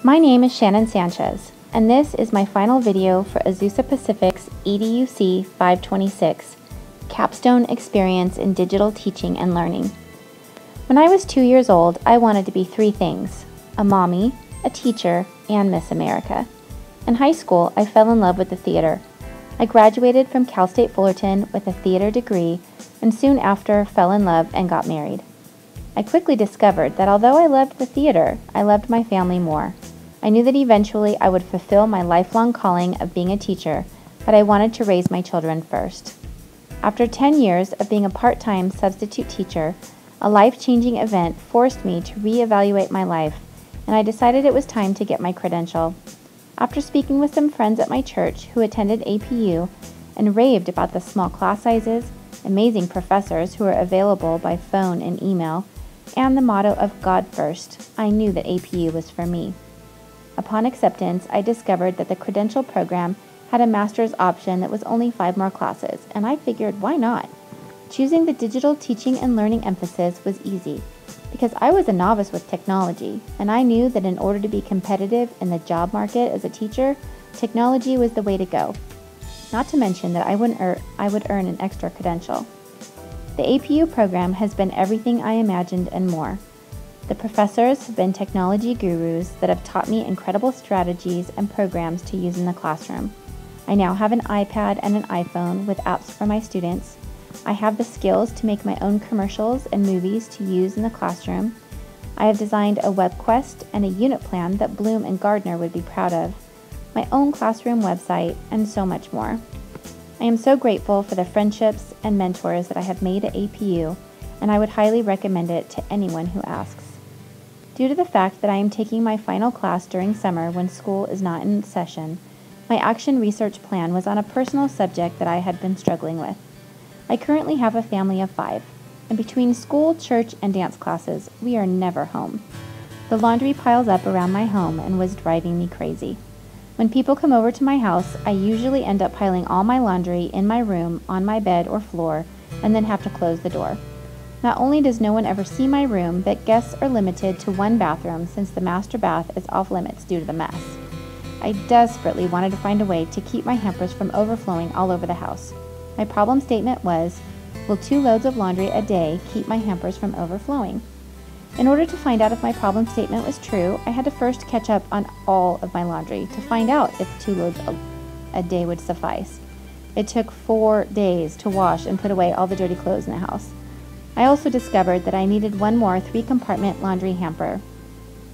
My name is Shannon Sanchez, and this is my final video for Azusa Pacific's EDUC 526, Capstone Experience in Digital Teaching and Learning. When I was 2 years old, I wanted to be three things: a mommy, a teacher, and Miss America. In high school, I fell in love with the theater. I graduated from Cal State Fullerton with a theater degree, and soon after fell in love and got married. I quickly discovered that although I loved the theater, I loved my family more. I knew that eventually I would fulfill my lifelong calling of being a teacher, but I wanted to raise my children first. After 10 years of being a part-time substitute teacher, a life-changing event forced me to reevaluate my life, and I decided it was time to get my credential. After speaking with some friends at my church who attended APU and raved about the small class sizes, amazing professors who were available by phone and email, and the motto of God First, I knew that APU was for me. Upon acceptance, I discovered that the credential program had a master's option that was only 5 more classes, and I figured, why not? Choosing the digital teaching and learning emphasis was easy, because I was a novice with technology, and I knew that in order to be competitive in the job market as a teacher, technology was the way to go. Not to mention that I would earn an extra credential. The APU program has been everything I imagined and more. The professors have been technology gurus that have taught me incredible strategies and programs to use in the classroom. I now have an iPad and an iPhone with apps for my students. I have the skills to make my own commercials and movies to use in the classroom. I have designed a web quest and a unit plan that Bloom and Gardner would be proud of, my own classroom website, and so much more. I am so grateful for the friendships and mentors that I have made at APU, and I would highly recommend it to anyone who asks. Due to the fact that I am taking my final class during summer when school is not in session, my action research plan was on a personal subject that I had been struggling with. I currently have a family of 5, and between school, church, and dance classes, we are never home. The laundry piles up around my home and was driving me crazy. When people come over to my house, I usually end up piling all my laundry in my room, on my bed or floor, and then have to close the door. Not only does no one ever see my room, but guests are limited to 1 bathroom since the master bath is off limits due to the mess. I desperately wanted to find a way to keep my hampers from overflowing all over the house. My problem statement was, will 2 loads of laundry a day keep my hampers from overflowing? In order to find out if my problem statement was true, I had to first catch up on all of my laundry to find out if 2 loads a day would suffice. It took 4 days to wash and put away all the dirty clothes in the house. I also discovered that I needed 1 more 3-compartment laundry hamper.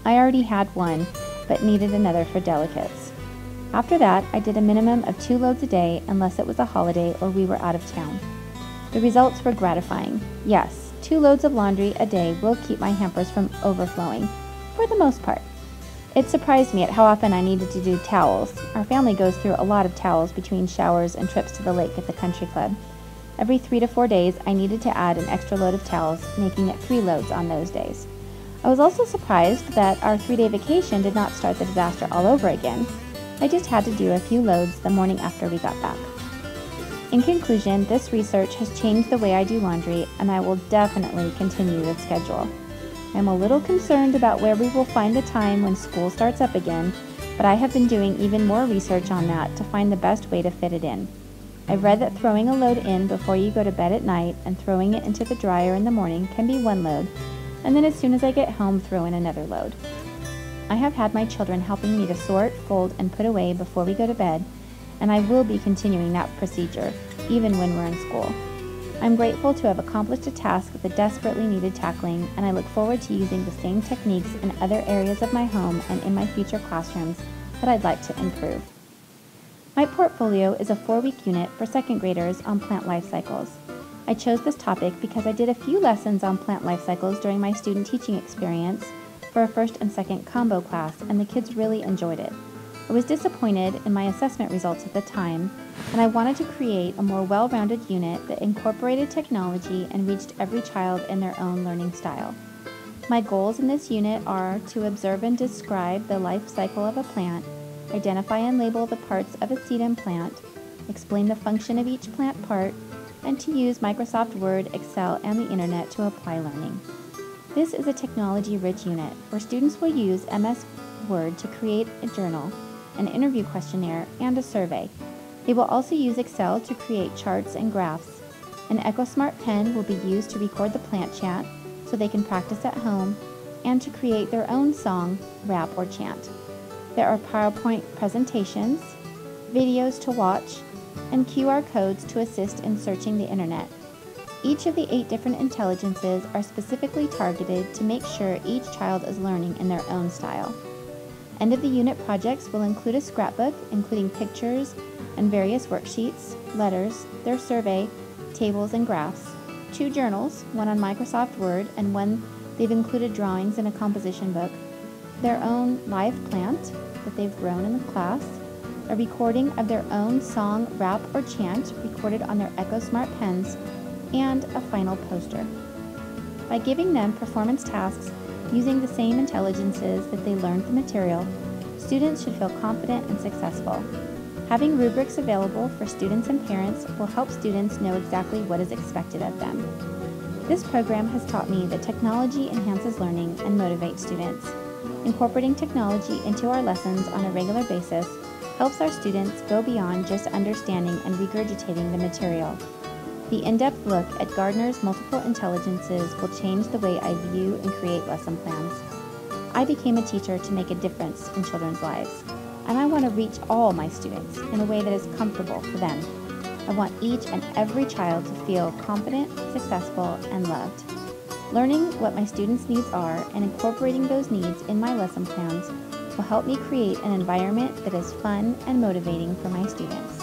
I already had one, but needed another for delicates. After that, I did a minimum of 2 loads a day unless it was a holiday or we were out of town. The results were gratifying. Yes, 2 loads of laundry a day will keep my hampers from overflowing, for the most part. It surprised me at how often I needed to do towels. Our family goes through a lot of towels between showers and trips to the lake at the country club. Every 3 to 4 days, I needed to add an extra load of towels, making it 3 loads on those days. I was also surprised that our 3-day vacation did not start the disaster all over again. I just had to do a few loads the morning after we got back. In conclusion, this research has changed the way I do laundry, and I will definitely continue this schedule. I'm a little concerned about where we will find the time when school starts up again, but I have been doing even more research on that to find the best way to fit it in. I've read that throwing a load in before you go to bed at night and throwing it into the dryer in the morning can be 1 load, and then as soon as I get home, throw in another load. I have had my children helping me to sort, fold, and put away before we go to bed, and I will be continuing that procedure, even when we're in school. I'm grateful to have accomplished a task that desperately needed tackling, and I look forward to using the same techniques in other areas of my home and in my future classrooms that I'd like to improve. My portfolio is a 4-week unit for 2nd graders on plant life cycles. I chose this topic because I did a few lessons on plant life cycles during my student teaching experience for a 1st and 2nd combo class, and the kids really enjoyed it. I was disappointed in my assessment results at the time, and I wanted to create a more well-rounded unit that incorporated technology and reached every child in their own learning style. My goals in this unit are to observe and describe the life cycle of a plant, identify and label the parts of a sedum plant, explain the function of each plant part, and to use Microsoft Word, Excel, and the Internet to apply learning. This is a technology-rich unit where students will use MS Word to create a journal, an interview questionnaire, and a survey. They will also use Excel to create charts and graphs. An EcoSmart pen will be used to record the plant chat so they can practice at home and to create their own song, rap, or chant. There are PowerPoint presentations, videos to watch, and QR codes to assist in searching the internet. Each of the 8 different intelligences are specifically targeted to make sure each child is learning in their own style. End of the unit projects will include a scrapbook, including pictures and various worksheets, letters, their survey, tables, and graphs, 2 journals, one on Microsoft Word and one they've included drawings in a composition book, their own live plant that they've grown in the class, a recording of their own song, rap, or chant recorded on their EcoSmart pens, and a final poster. By giving them performance tasks using the same intelligences that they learned the material, students should feel confident and successful. Having rubrics available for students and parents will help students know exactly what is expected of them. This program has taught me that technology enhances learning and motivates students. Incorporating technology into our lessons on a regular basis helps our students go beyond just understanding and regurgitating the material. The in-depth look at Gardner's multiple intelligences will change the way I view and create lesson plans. I became a teacher to make a difference in children's lives, and I want to reach all my students in a way that is comfortable for them. I want each and every child to feel confident, successful, and loved. Learning what my students' needs are and incorporating those needs in my lesson plans will help me create an environment that is fun and motivating for my students.